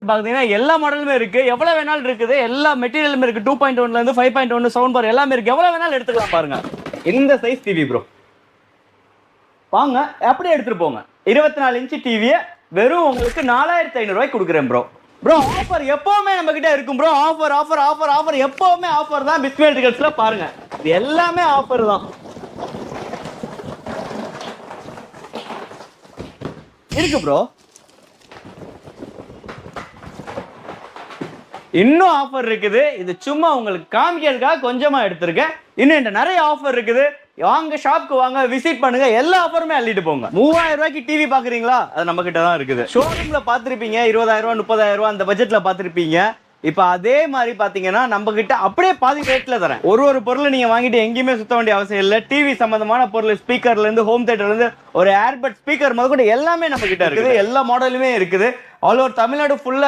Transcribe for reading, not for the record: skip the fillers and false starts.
பாத்தீங்கன்னா எல்லா மாடலுமே இருக்கு, எவ்வளவு வேணாலும் இருக்குது, எல்லா மெட்டீரியலுமே இருக்கு. 2.1 இருந்து 5.1 சவுண்ட் பார் எல்லாமே இருக்கு, எவ்வளவு வேணாலும் எடுத்துக்கலாம். பாருங்க இந்த சைஸ் டிவி ப்ரோ, வாங்க அப்படியே எடுத்துட்டு போங்க. 24 இன்ச் டிவியை வெறும் உங்களுக்கு 4500 ரூபாய்க்கு கொடுக்குறேன் ப்ரோ. ப்ரோ ஆஃபர் எப்பவுமே நம்ம கிட்ட இருக்கும் bro. Offer offer offer offer எப்பவுமே ஆஃபர் தான். பிஸ்மி எலக்ட்ரிக்கல்ஸ்ல பாருங்க, இது எல்லாமே ஆஃபர் தான். இருக்கு ப்ரோ, இன்னும் ஆஃபர் இருக்குது. இது சும்மா உங்களுக்கு காமிக்கிறதுக்காக கொஞ்சமா எடுத்திருக்கேன். இன்னும் இந்த நிறைய ஆஃபர் இருக்குது. வாங்க ஷாப்க்கு வாங்க, விசிட் பண்ணுங்க, எல்லா ஆஃபருமே அள்ளிட்டு போங்க. 3000 ரூபாய்க்கு டிவி பாக்குறீங்களா, அது நம்ம கிட்ட தான் இருக்குது. ஷோரூம்ல பாத்திருப்பீங்க 20000 ரூபாய் 30000 ரூபாய் அந்த பட்ஜெட்ல பாத்திருப்பீங்க. இப்ப அதே மாதிரி பாத்தீங்கன்னா நம்ம கிட்ட அப்படியே பாதி ரேட்ல தரேன். ஒரு பொருள் நீங்க வாங்கிட்டு எங்கேயுமே சுத்த வேண்டிய அவசியம் இல்ல. டிவி சம்பந்தமான பொருள், ஸ்பீக்கர்ல இருந்து ஹோம் தியேட்டர்ல இருந்து ஒரு ஏர்பட் ஸ்பீக்கர் முதல் கூட எல்லாமே நம்ம கிட்ட இருக்குது. எல்லா மாடலுமே இருக்குது. ஆல் ஓவர் தமிழ்நாடு ஃபுல்லா